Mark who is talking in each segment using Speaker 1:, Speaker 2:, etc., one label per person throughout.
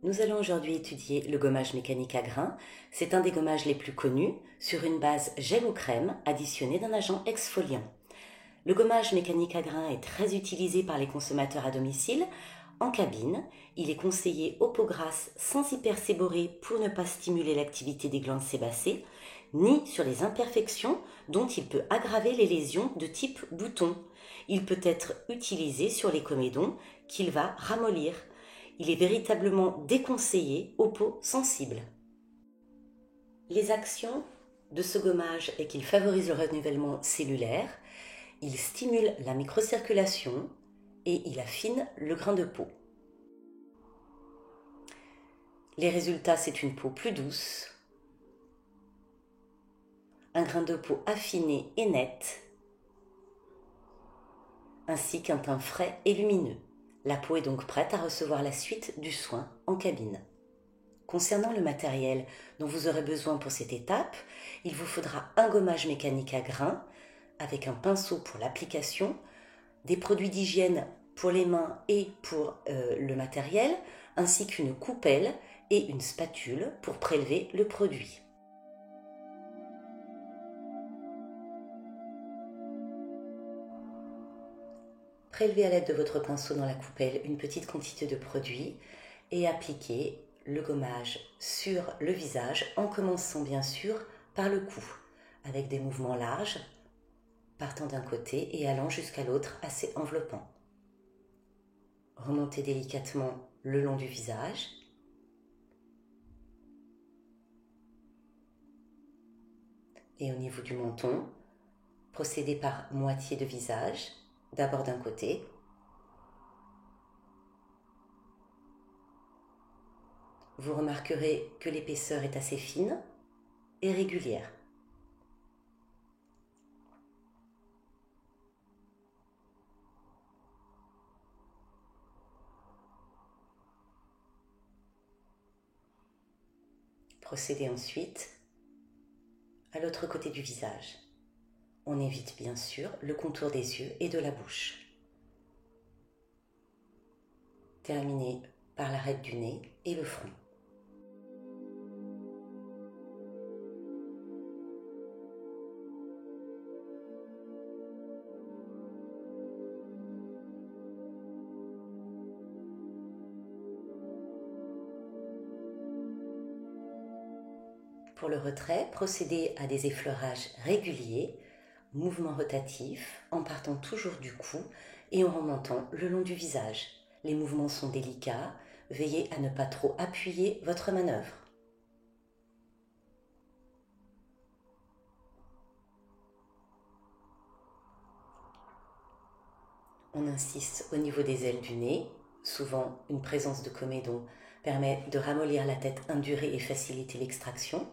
Speaker 1: Nous allons aujourd'hui étudier le gommage mécanique à grains. C'est un des gommages les plus connus, sur une base gel ou crème additionnée d'un agent exfoliant. Le gommage mécanique à grains est très utilisé par les consommateurs à domicile. En cabine, il est conseillé aux peaux grasses sans hyperséborrhée pour ne pas stimuler l'activité des glandes sébacées, ni sur les imperfections dont il peut aggraver les lésions de type bouton. Il peut être utilisé sur les comédons qu'il va ramollir. Il est véritablement déconseillé aux peaux sensibles. Les actions de ce gommage est qu'il favorise le renouvellement cellulaire, il stimule la microcirculation et il affine le grain de peau. Les résultats, c'est une peau plus douce, un grain de peau affiné et net, ainsi qu'un teint frais et lumineux. La peau est donc prête à recevoir la suite du soin en cabine. Concernant le matériel dont vous aurez besoin pour cette étape, il vous faudra un gommage mécanique à grains avec un pinceau pour l'application, des produits d'hygiène pour les mains et pour le matériel, ainsi qu'une coupelle et une spatule pour prélever le produit. Prélevez à l'aide de votre pinceau dans la coupelle une petite quantité de produit et appliquez le gommage sur le visage en commençant bien sûr par le cou, avec des mouvements larges, partant d'un côté et allant jusqu'à l'autre assez enveloppant. Remontez délicatement le long du visage. Et au niveau du menton, procédez par moitié de visage, d'abord d'un côté. Vous remarquerez que l'épaisseur est assez fine et régulière. Procédez ensuite à l'autre côté du visage. On évite bien sûr le contour des yeux et de la bouche. Terminez par l'arête du nez et le front. Pour le retrait, procédez à des effleurages réguliers, mouvements rotatifs, en partant toujours du cou et en remontant le long du visage. Les mouvements sont délicats, veillez à ne pas trop appuyer votre manœuvre. On insiste au niveau des ailes du nez. Souvent, une présence de comédon permet de ramollir la tête indurée et faciliter l'extraction.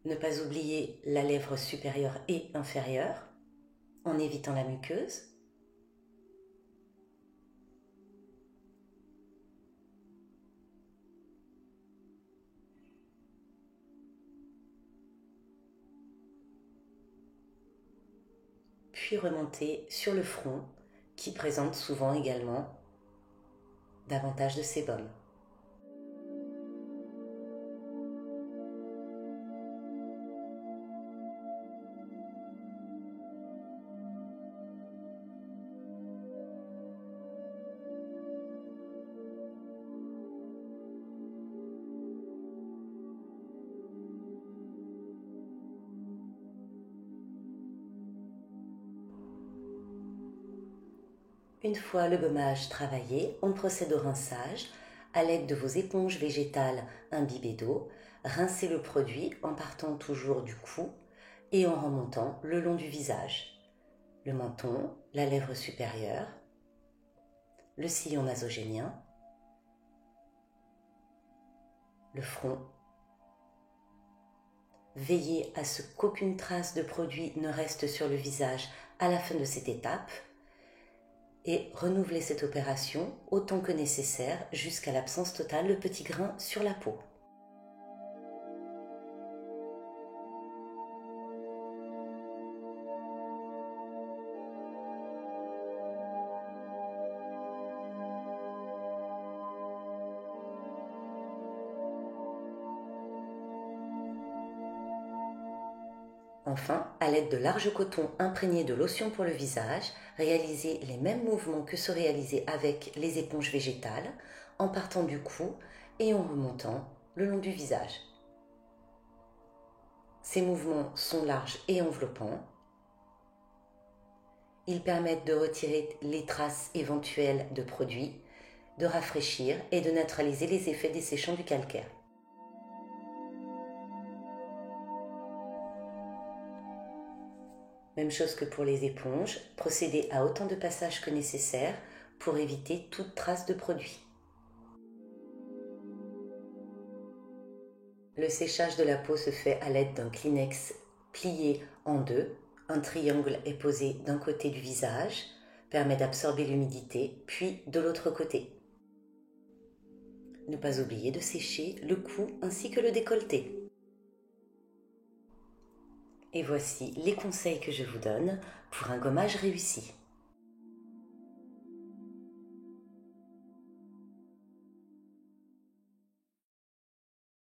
Speaker 1: Ne pas oublier la lèvre supérieure et inférieure en évitant la muqueuse. Puis remonter sur le front qui présente souvent également davantage de sébum. Une fois le gommage travaillé, on procède au rinçage à l'aide de vos éponges végétales imbibées d'eau. Rincez le produit en partant toujours du cou et en remontant le long du visage. Le menton, la lèvre supérieure, le sillon nasogénien, le front. Veillez à ce qu'aucune trace de produit ne reste sur le visage à la fin de cette étape et renouvelez cette opération autant que nécessaire jusqu'à l'absence totale de petits grains sur la peau. Enfin, à l'aide de larges cotons imprégnés de lotion pour le visage, réalisez les mêmes mouvements que ceux réalisés avec les éponges végétales, en partant du cou et en remontant le long du visage. Ces mouvements sont larges et enveloppants. Ils permettent de retirer les traces éventuelles de produits, de rafraîchir et de neutraliser les effets desséchants du calcaire. Même chose que pour les éponges, procédez à autant de passages que nécessaire pour éviter toute trace de produit. Le séchage de la peau se fait à l'aide d'un Kleenex plié en deux. Un triangle est posé d'un côté du visage, permet d'absorber l'humidité, puis de l'autre côté. Ne pas oublier de sécher le cou ainsi que le décolleté. Et voici les conseils que je vous donne pour un gommage réussi.